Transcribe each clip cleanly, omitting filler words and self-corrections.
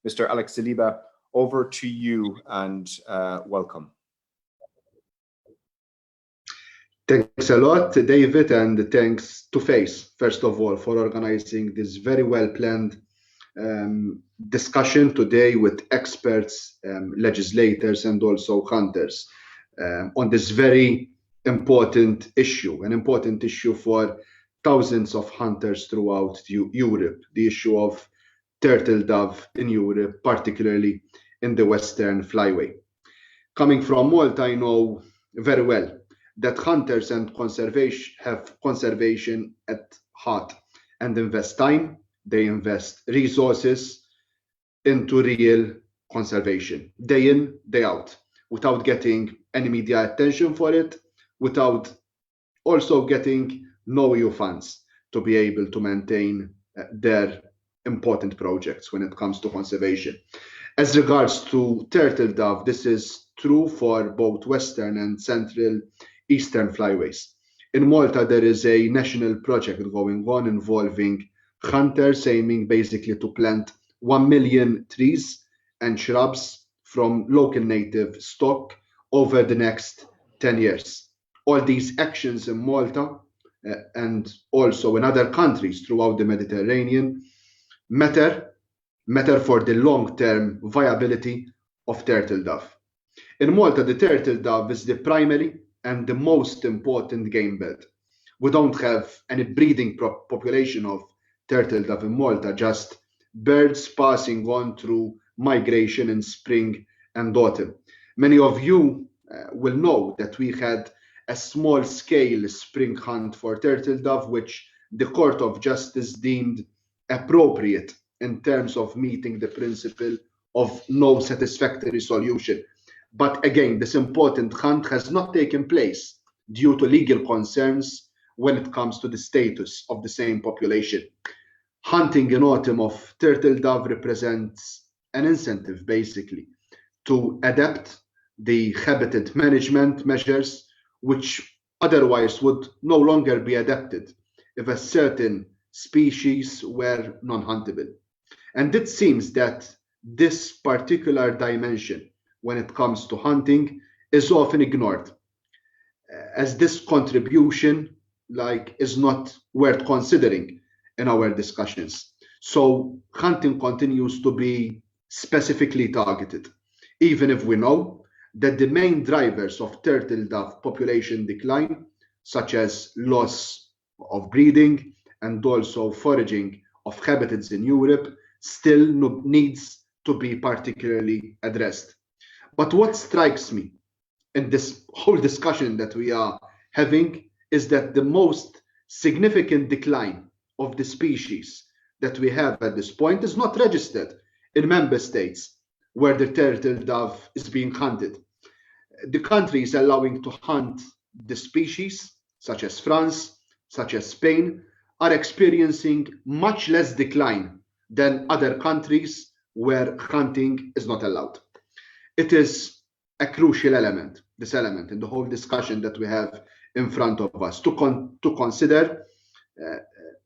Mr. Alex Saliba, over to you and welcome. Thanks a lot, David, and thanks to FACE, first of all, for organizing this very well-planned discussion today with experts, legislators, and also hunters on this very important issue, an important issue for thousands of hunters throughout Europe, the issue of turtle dove in Europe, particularly in the Western Flyway. Coming from Malta, I know very well that hunters and conservation have conservation at heart and invest time, they invest resources into real conservation, day in, day out, without getting any media attention for it, without also getting no EU funds to be able to maintain their important projects when it comes to conservation. As regards to turtle dove, this is true for both Western and Central Eastern Flyways. In Malta, there is a national project going on involving hunters aiming basically to plant 1 million trees and shrubs from local native stock over the next 10 years. All these actions in Malta and also in other countries throughout the Mediterranean matter for the long-term viability of turtle dove. In Malta, the turtle dove is the primary and the most important game bird. We don't have any breeding population of turtle dove in Malta, just birds passing on through migration in spring and autumn. Many of you will know that we had a small-scale spring hunt for turtle dove, which the Court of Justice deemed appropriate in terms of meeting the principle of no satisfactory solution. But again, this important hunt has not taken place due to legal concerns when it comes to the status of the same population. Hunting in autumn of turtle dove represents an incentive, basically, to adapt the habitat management measures which otherwise would no longer be adapted if a certain species were non-huntable. And it seems that this particular dimension when it comes to hunting is often ignored, as this contribution is not worth considering in our discussions. So hunting continues to be specifically targeted, even if we know that the main drivers of turtle dove population decline, such as loss of breeding and also foraging of habitats in Europe, still needs to be particularly addressed. But what strikes me in this whole discussion that we are having is that the most significant decline of the species that we have at this point is not registered in member states where the turtle dove is being hunted. The countries allowing to hunt the species, such as France, such as Spain, are experiencing much less decline than other countries where hunting is not allowed. It is a crucial element, this element in the whole discussion that we have in front of us to consider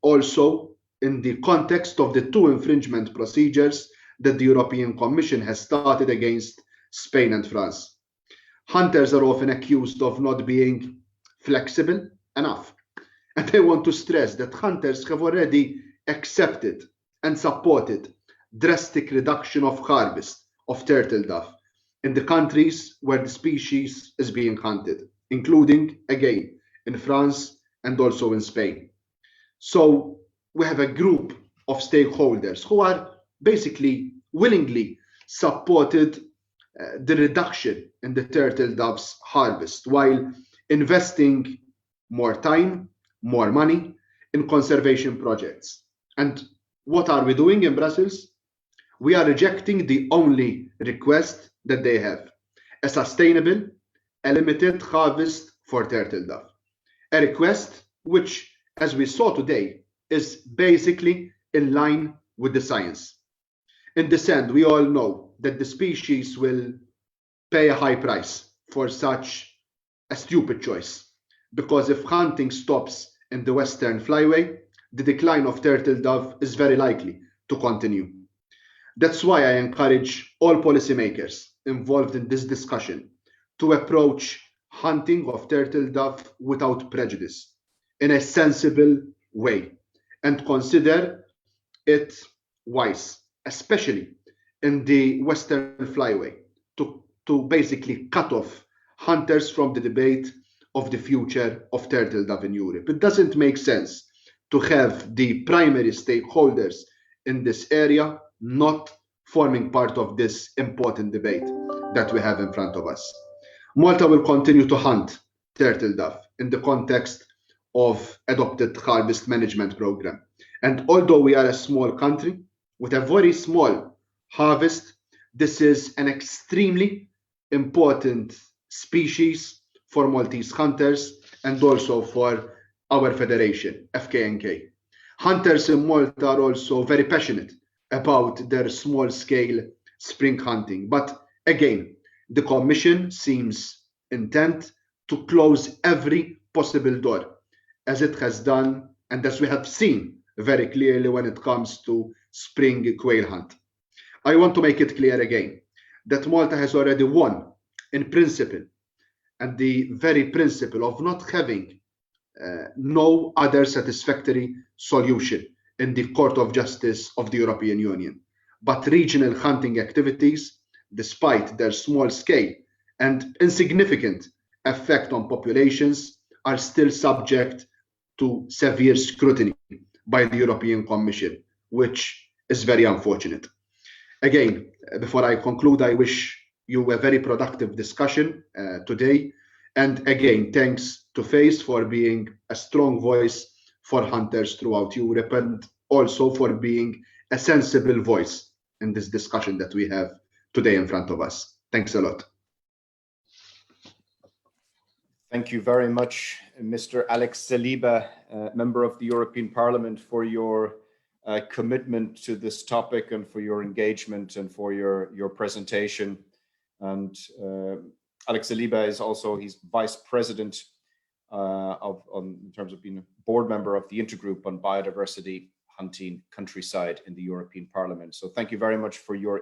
also in the context of the 2 infringement procedures that the European Commission has started against Spain and France. Hunters are often accused of not being flexible enough. And I want to stress that hunters have already accepted and supported drastic reduction of harvest of turtle dove in the countries where the species is being hunted, including, again, in France and also in Spain. So we have a group of stakeholders who are basically willingly supported the reduction in the turtle dove's harvest while investing more time, more money in conservation projects. And what are we doing in Brussels? We are rejecting the only request that they have, a sustainable, a limited harvest for turtle dove. A request which, as we saw today, is basically in line with the science. In this end, we all know that the species will pay a high price for such a stupid choice, because if hunting stops in the Western Flyway, the decline of turtle dove is very likely to continue. That's why I encourage all policymakers involved in this discussion to approach hunting of turtle dove without prejudice, in a sensible way, and consider it wise, especially in the Western Flyway, to basically cut off hunters from the debate of the future of turtle dove in Europe. It doesn't make sense to have the primary stakeholders in this area not forming part of this important debate that we have in front of us. Malta will continue to hunt turtle dove in the context of adopted harvest management program. And although we are a small country with a very small harvest, this is an extremely important species for Maltese hunters and also for our federation, FKNK. Hunters in Malta are also very passionate about their small-scale spring hunting. But again, the Commission seems intent to close every possible door, as it has done and as we have seen very clearly when it comes to spring quail hunt. I want to make it clear again that Malta has already won in principle, and the very principle of not having no other satisfactory solution in the Court of Justice of the European Union. But regional hunting activities, despite their small scale and insignificant effect on populations, are still subject to severe scrutiny by the European Commission, which is very unfortunate. Again, before I conclude, I wish you a very productive discussion today. And again, thanks to FACE for being a strong voice for hunters throughout Europe, and also for being a sensible voice in this discussion that we have today in front of us. Thanks a lot. Thank you very much, Mr. Alex Saliba, member of the European Parliament, for your commitment to this topic and for your engagement and for your presentation. And Alex Saliba is also, he's Vice President in terms of being a board member of the Intergroup on Biodiversity Hunting Countryside in the European Parliament. So thank you very much for your